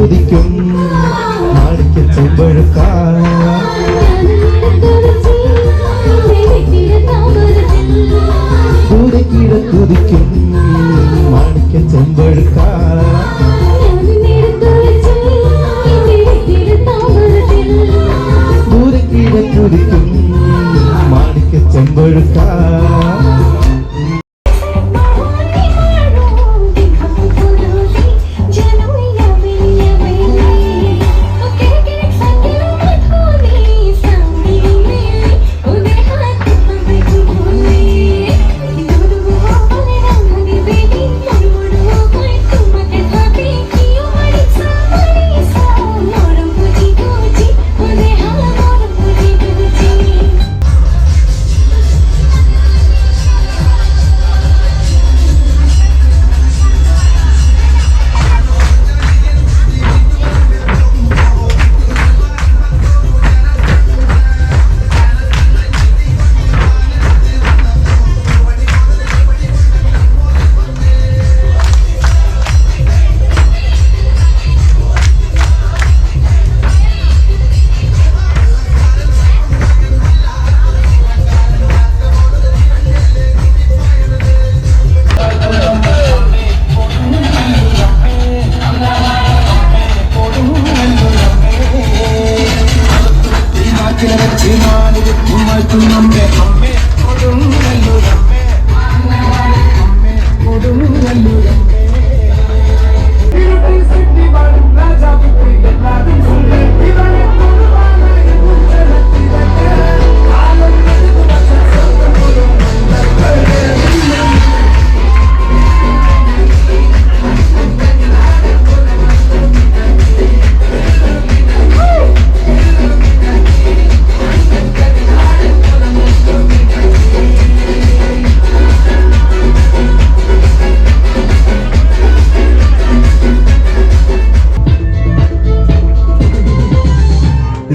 കൊതിക്കും മാണിക്ക ചെമ്പഴുക്ക ദൂരെ കീഴ കൊതിക്കും മാണിക്ക ചെമ്പഴുക്ക ദൂരെ കീഴ കൊതിക്കും മാണിക്ക ചെമ്പഴുക്ക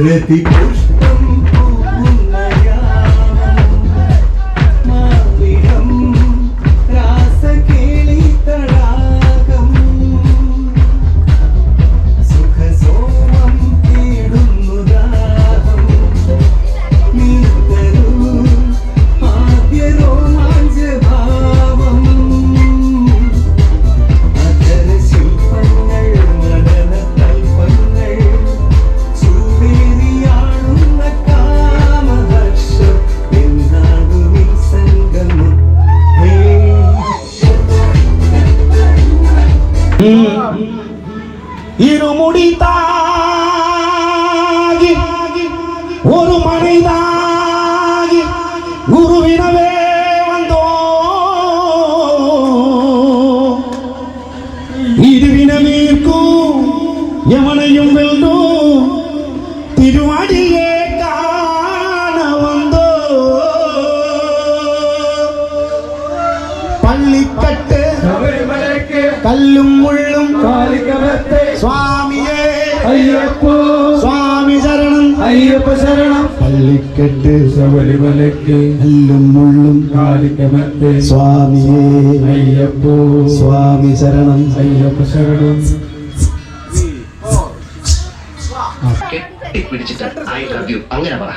രതിപുഷ്പം പൂക്കുന്ന മാവിടം രാസകേളി തടാകം സുഖസോമം തേടുന്നു ദാഹം നീ തരൂ ആദ്യ രോമാഞ്ചഭാവം അധര ശില്പങ്ങൾ നടന തൽപ്പങ്ങൾ ഇരുമുടി താകി ഒരു മണിതാകി ഗുരുവിനവേ വന്നോ ഇരുവിനെ നീർക്കൂ യമനയും വെല്ലോ തിരുവടിയെ കാണ വന്നോ പള്ളിക്കട്ട് കല്ലും മുള്ളും സ്വാമിയേ അയ്യപ്പോ സ്വാമി ശരണം അയ്യപ്പ ശരണം പള്ളിക്കെട്ട് ശബരിമലയ്ക്ക് കല്ലും മുള്ളും കാലിക്കമത്തെ സ്വാമിയേ അയ്യപ്പോ സ്വാമി ശരണം അയ്യപ്പ ശരണം പിടിച്ചിട്ട് ഐ ലവ് യു അങ്ങനെ പറ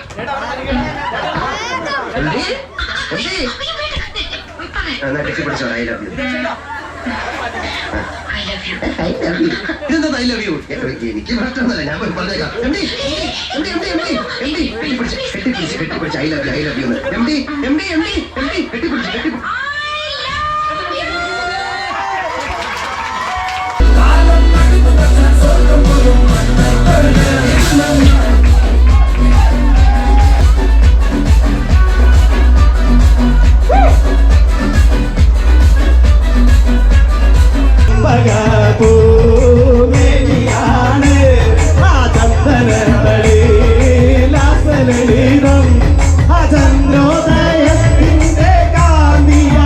പിടിച്ചോ ഐ ലവ് യു ഇതെന്താ ഐ ലവ് യു എനിക്ക് പ്രശ്നമൊന്നുമില്ല ഞാൻ പറഞ്ഞേക്കാം കെട്ടിപ്പിടിച്ച് ഐ ലവ് യു കെട്ടിപ്പിടിച്ച് ചന്ദ്രോദയത്തിന്റെ കാന്തിയ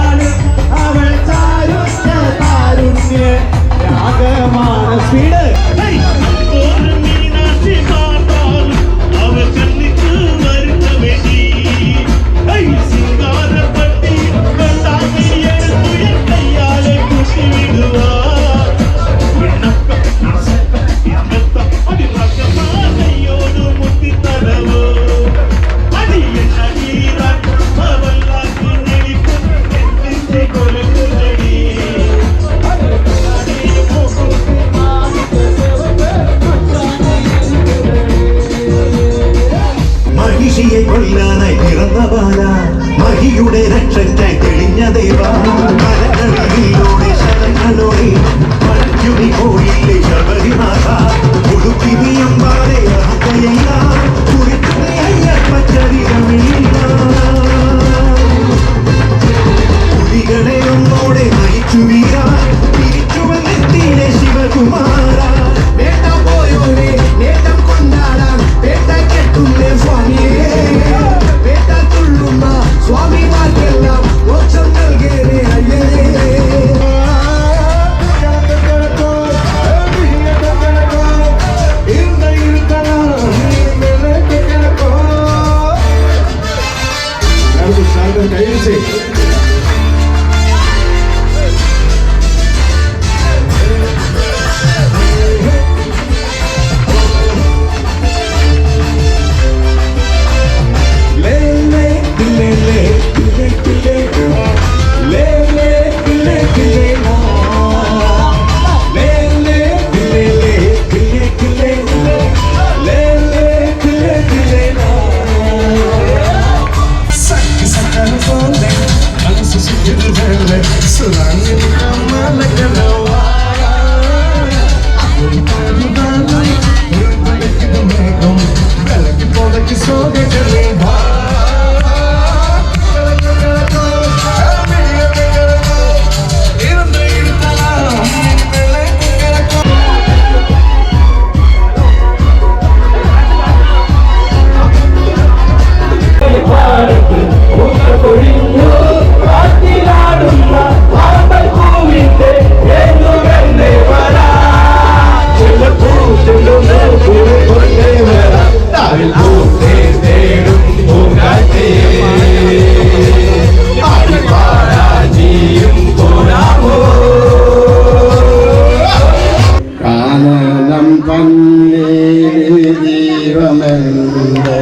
കണ്ണീര് ജീവമെന്റെ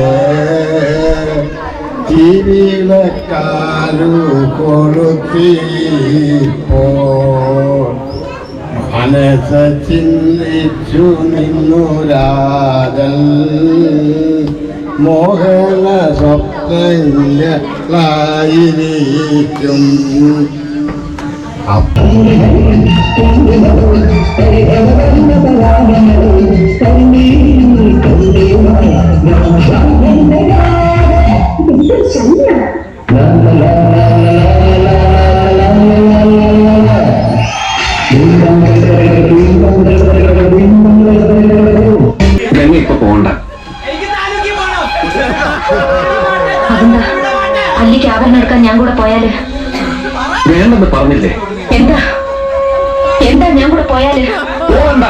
ജീവിതക്കാരു കൊളുത്തിപ്പോ മനസ്സ ചിന്തിച്ചു നിന്നുരാതൽ മോഹന സ്വപ്നങ്ങളായിരിക്കും ഇപ്പൊ പോണ്ട. അതെന്താ അല്ലിക്ക് ആഭരണം എടുക്കാൻ ഞാൻ കൂടെ പോയാല്? വേണ്ടെന്ന് പറഞ്ഞില്ലേ? എന്താ എന്താ ഞാൻ കൂടെ പോയാല്? പോണ്ട.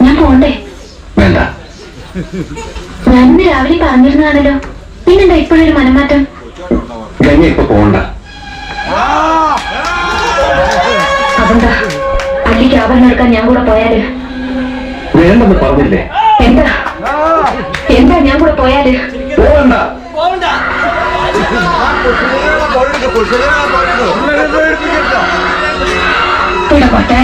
ഞാൻ പോണ്ടേ? വേണ്ട. ഞാനിന്ന് രാവിലെ പറഞ്ഞിരുന്നാണല്ലോ, പിന്നെന്താ ഇപ്പോഴൊരു മനംമാറ്റം? ഇപ്പൊ പോണ്ട. അതെന്താ അല്ലിക്ക് ആഭരണം എടുക്കാൻ ഞാൻ കൂടെ പോയാല്? വേണ്ടെന്ന് പറഞ്ഞില്ലേ? എന്താ എന്താ ഞാൻ കൂടെ പോയാല്? പോണ്ട. പോട്ടെ.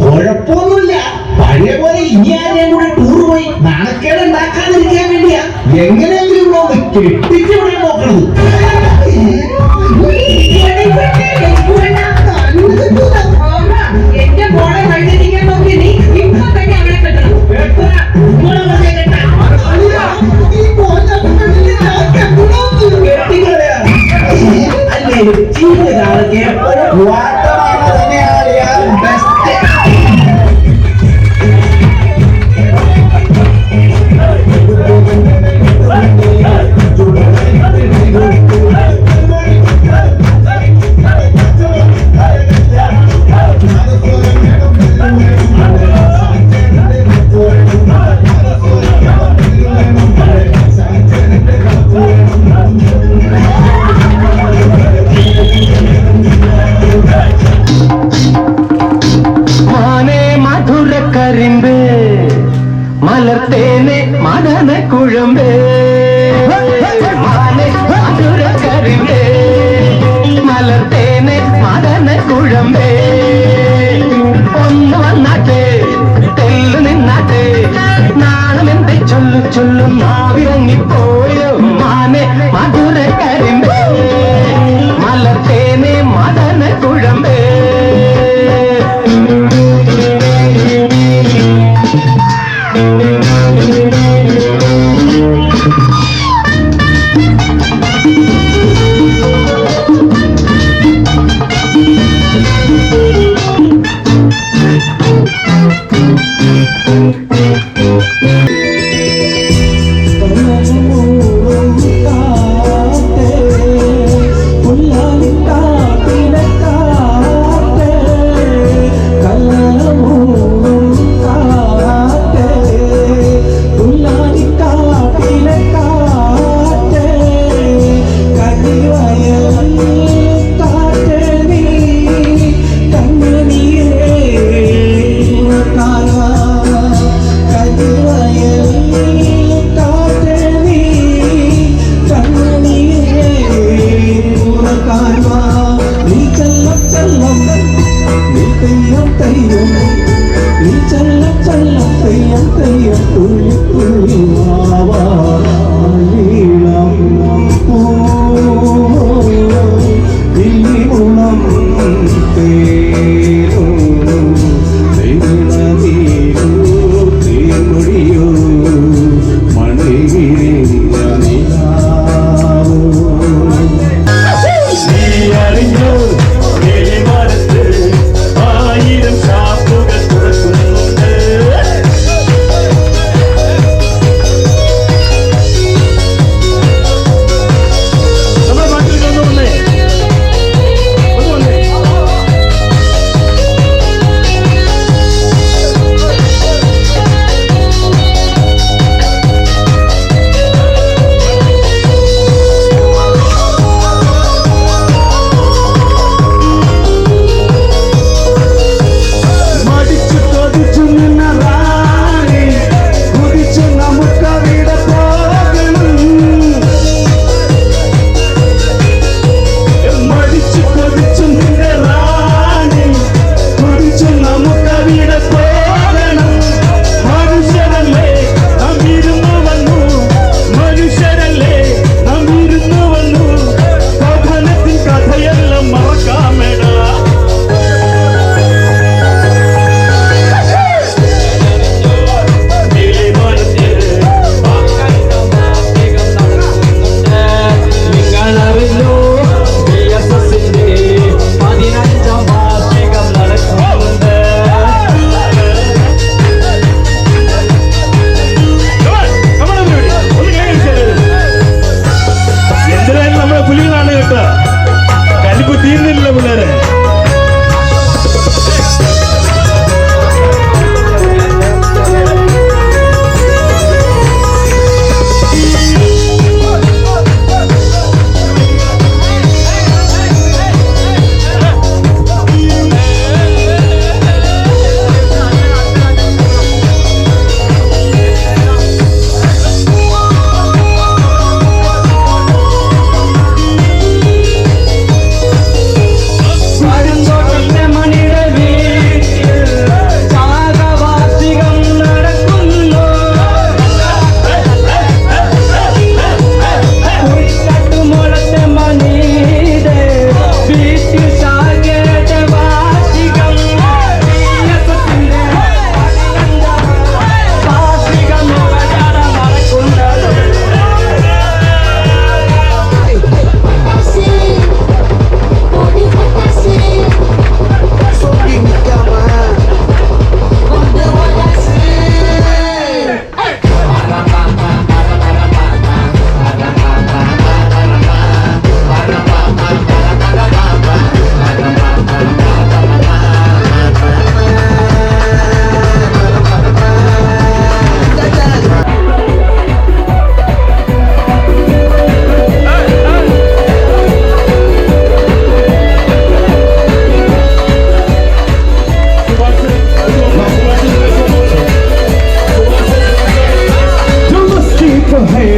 കുഴപ്പമൊന്നുമില്ല. പഴയ പോലെ ഇനി ആരെയും കൂടെ ടൂർ പോയി നാണക്കേട് ഉണ്ടാക്കാതിരിക്കാൻ വേണ്ടിയാ എങ്ങനെയെങ്കിലും ഒന്ന് കെട്ടിച്ച് ഇവിടെ നോക്കണത്. എന്റെ മോളെ വഴിതെറ്റിക്കാൻ നോക്കി നീ ഇപ്പൊ തന്നെ അവളെ കെട്ടണം. കുഴമ്പേ മാനെ മധുര കരിമ്പേ മലർത്തേനെ മദന കുഴമ്പേ ഒന്ന് വന്നാട്ടെ തെല്ലു നിന്നാട്ടെ നാണമെന്തെ ചൊല്ലു ചൊല്ലു നാവിറങ്ങിപ്പോയോ മാനെ മധുര കരിമ്പേ മലർത്തേനെ മദന കുഴമ്പേ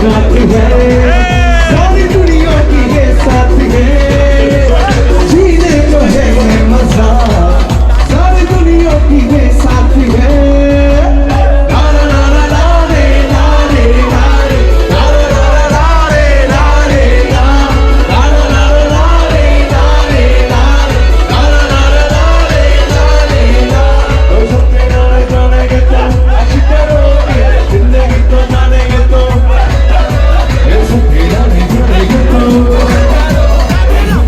रात है सारी दुनिया की ये साथ है जीने को है ये मजा सारी दुनिया की ये साथ है ला ला ला ला ला रे ला रे ला रे ला ला ला रे ला रे ला ला ला ला रे ला रे ला ला ला ला रे ला रे ला ओ सबके नारे जानेंगे तो अच्छी करोगे जिंदगी तो जानेंगे तो ये सबके नारे जानेंगे तो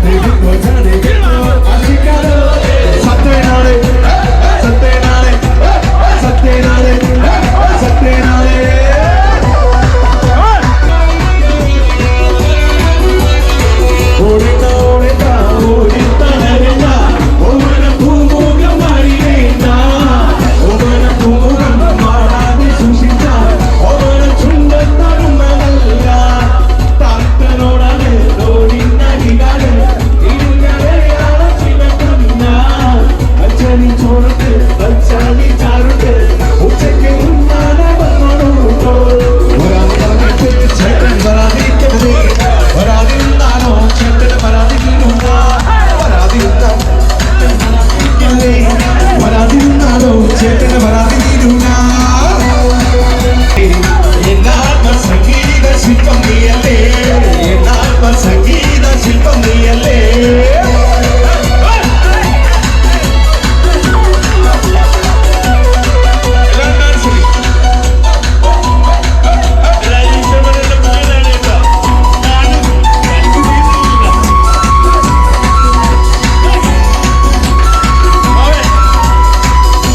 जिंदगी तो जानेंगे तो अच्छी करोगे सत्ते नारे सत्ते नारे सत्ते नारे सत्ते नारे ഓടിട്ടാ ഓടിട്ടാ ഓടിട്ടാ നരണ്ടാ ഓമന പൂമുഖം മാറിയേണ്ടാ ഓമന പൂമുഖം മാറാതെ സൂക്ഷിച്ച ഓമന ചുണ്ടത്തറുമല്ല താത്തനോടാണ് ഓടിനടികാണ് ഇരുകരയാണ് ചിലക്കുന്ന അച്ഛനി ചോറത്ത് അച്ഛനി ചാറുട്ട് ഉച്ചയ്ക്ക് ഉണ്ണാതെ വന്നോളൂ ഒരാൾ പറഞ്ഞിട്ട് ചേട്ടൻ വരാതിരിക്കരുത് വരാതിരുന്നാലോ ചേട്ടന് വരാതിരുന്ന വരാതിരുന്നാലോ ചേട്ടന് വരാതിരുന്ന എന്നാത്മ സംഗീത ശില്പം നീയല്ലേ എന്നാത്മ സംഗീത ശില്പം നീയല്ലേ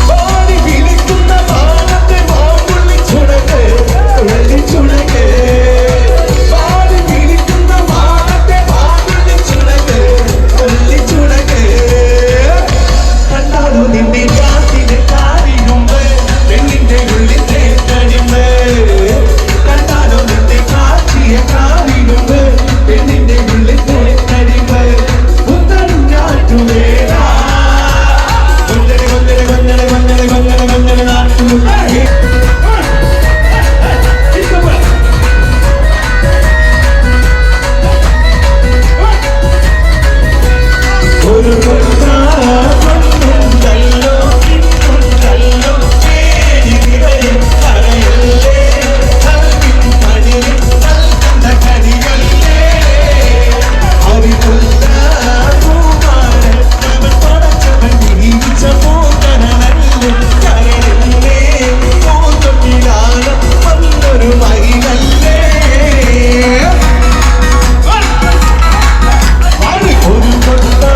പാടി വിളിക്കുന്ന മാനത്തെ മാമ്പുള്ളി ചുടക്ക് വെള്ളി ചുടക്ക് പാടി വിളിക്കുന്ന മാനത്തെ മാമ്പുള്ളി ചുടക്ക് വെള്ളി ചുടക്ക് കണ്ടാലോ നിന്റെ കാത്തിലെ കാരിരുമ്പ് പെണ്ണിന്റെ ഉള്ളിൽ തേക്കടിമ്പ് കണ്ടാലോ നിന്റെ കാച്ചിയ കാരിരുമ്പ് പെണ്ണിന്റെ ഉള്ളിൽ തേക്കടിമ്പ് പുത്തനും ഞാറ്റുവേല കൊഞ്ചനെ കൊഞ്ചനെ കൊഞ്ചനെ കൊഞ്ചനെ കൊഞ്ചനെ കൊഞ്ചനെ നാട്ടുമുട്ടേ ഒരു കൊണ്ടുണ്ടല്ലോ ഇന്നുണ്ടല്ലോ ചേരി നിറയും കരയല്ലേ നൽകിൻ മണിയിൽ നൽകുന്ന കണിയല്ലേ അറിവുള്ള പൂമാരൻ അവൻ പടച്ചവൻ ജീവിച്ച പൂക്കനല്ലേ കരയല്ലേ പൂത്തൊട്ടിലാണ് വന്നൊരു മയിലല്ലേ ഒരു കൊണ്ടുണ്ടല്ലോ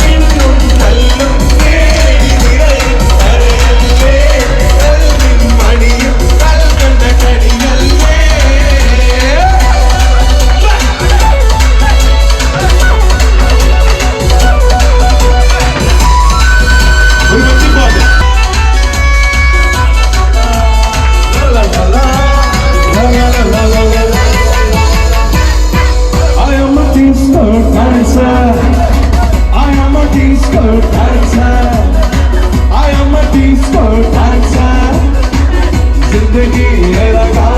ഇന്നുണ്ടല്ലോ ചേരി നിറയും കരയല്ലേ നൽകിൻ മണിയിൽ നൽകുന്ന കണിയല്ലേ I am a disco dancer. I am a disco dancer. I am a disco dancer. जिंदगी है लगा